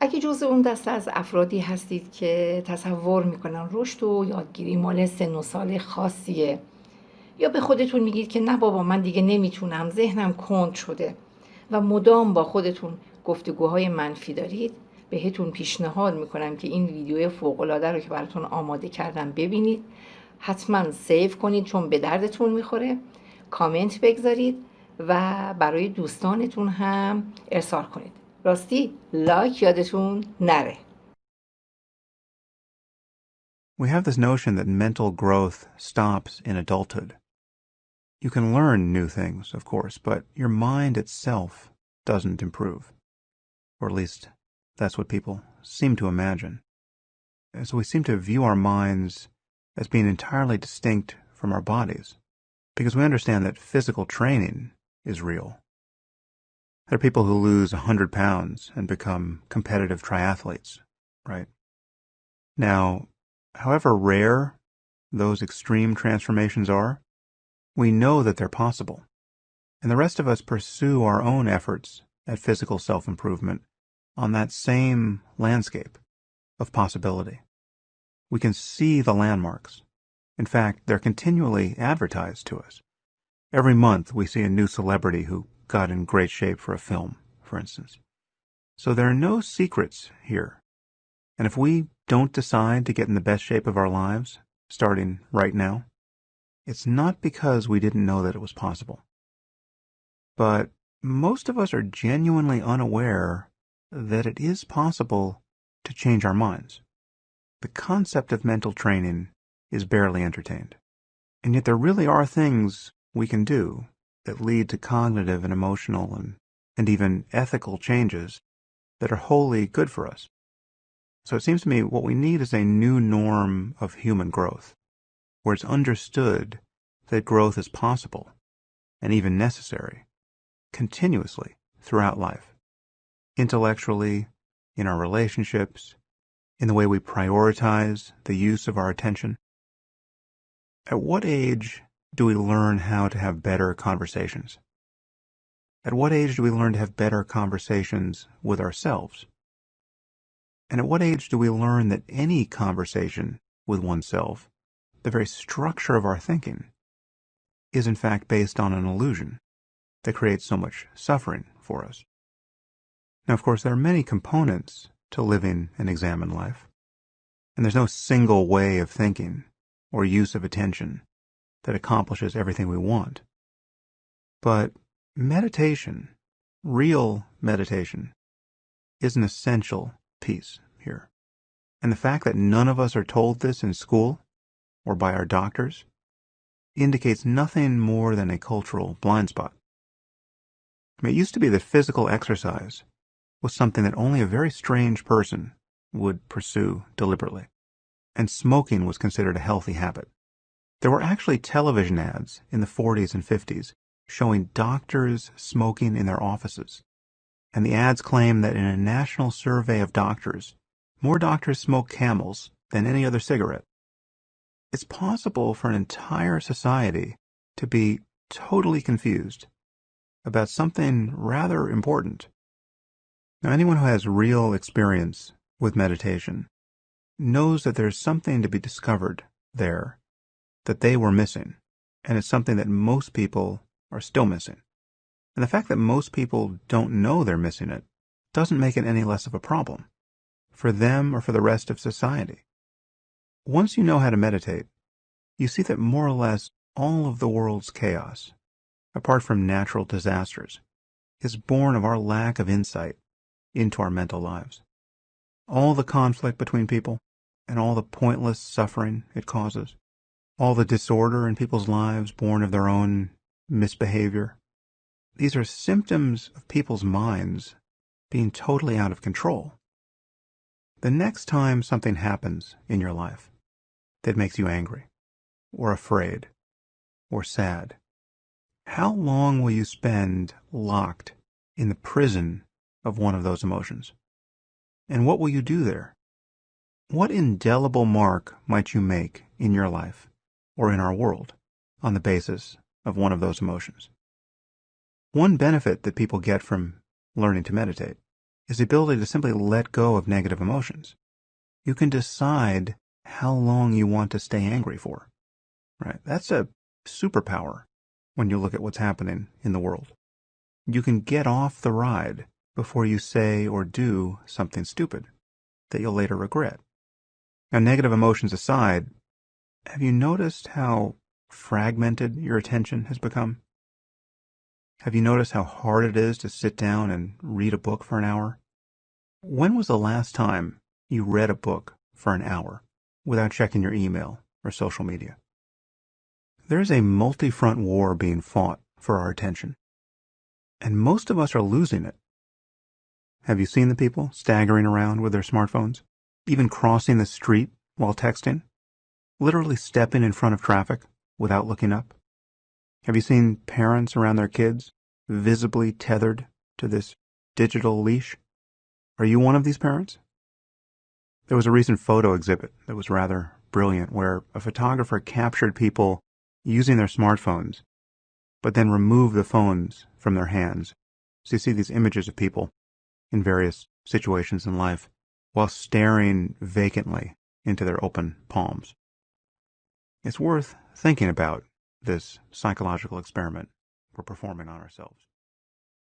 اگه جزء اون دسته از افرادی هستید که تصور میکنن رشد و یادگیری مال سن و سال خاصیه، یا به خودتون میگید که نه بابا من دیگه نمیتونم، ذهنم کند شده و مدام با خودتون گفتگوهای منفی دارید، بهتون پیشنهاد میکنم که این ویدیو فوق‌العاده رو که براتون آماده کردم ببینید. حتما سیو کنید چون به دردتون میخوره. کامنت بگذارید و برای دوستانتون هم ارسال کنید. راستی لایک یادتون نره. We have this notion that mental growth stops in adulthood. You can learn new things, of course, but your mind itself doesn't improve. Or at least, that's what people seem to imagine. And so we seem to view our minds as being entirely distinct from our bodies, because we understand that physical training is real. There are people who lose 100 pounds and become competitive triathletes, right? Now, however rare those extreme transformations are, we know that they're possible. And the rest of us pursue our own efforts at physical self-improvement on that same landscape of possibility. We can see the landmarks. In fact, they're continually advertised to us. Every month we see a new celebrity who got in great shape for a film, for instance. So there are no secrets here. And if we don't decide to get in the best shape of our lives, starting right now, it's not because we didn't know that it was possible. But most of us are genuinely unaware that it is possible to change our minds. The concept of mental training is barely entertained. And yet there really are things we can do that lead to cognitive and emotional and even ethical changes that are wholly good for us. So it seems to me what we need is a new norm of human growth, where it's understood that growth is possible and even necessary, continuously throughout life, intellectually, in our relationships, in the way we prioritize the use of our attention. At what age do we learn how to have better conversations? At what age do we learn to have better conversations with ourselves? And at what age do we learn that any conversation with oneself, the very structure of our thinking, is in fact based on an illusion that creates so much suffering for us? Now, of course, there are many components to living an examined life, and there's no single way of thinking or use of attention that accomplishes everything we want. But meditation, real meditation, is an essential piece here. And the fact that none of us are told this in school or by our doctors indicates nothing more than a cultural blind spot. I mean, it used to be that physical exercise was something that only a very strange person would pursue deliberately, and smoking was considered a healthy habit. There were actually television ads in the 40s and 50s showing doctors smoking in their offices. And the ads claim that in a national survey of doctors, more doctors smoke Camels than any other cigarette. It's possible for an entire society to be totally confused about something rather important. Now, anyone who has real experience with meditation knows that there's something to be discovered there that they were missing, and it's something that most people are still missing. And the fact that most people don't know they're missing it doesn't make it any less of a problem for them or for the rest of society. Once you know how to meditate, you see that more or less all of the world's chaos, apart from natural disasters, is born of our lack of insight into our mental lives. All the conflict between people and all the pointless suffering it causes, all the disorder in people's lives born of their own misbehavior, these are symptoms of people's minds being totally out of control. The next time something happens in your life that makes you angry, or afraid, or sad, how long will you spend locked in the prison of one of those emotions? And what will you do there? What indelible mark might you make in your life or in our world on the basis of one of those emotions? One benefit that people get from learning to meditate is the ability to simply let go of negative emotions. You can decide how long you want to stay angry for. Right? That's a superpower when you look at what's happening in the world. You can get off the ride before you say or do something stupid that you'll later regret. Now, negative emotions aside, have you noticed how fragmented your attention has become? Have you noticed how hard it is to sit down and read a book for an hour? When was the last time you read a book for an hour without checking your email or social media? There's a multi-front war being fought for our attention, and most of us are losing it. Have you seen the people staggering around with their smartphones, even crossing the street while texting, literally stepping in front of traffic without looking up? Have you seen parents around their kids visibly tethered to this digital leash? Are you one of these parents? There was a recent photo exhibit that was rather brilliant where a photographer captured people using their smartphones, but then removed the phones from their hands. So you see these images of people in various situations in life while staring vacantly into their open palms. It's worth thinking about this psychological experiment we're performing on ourselves.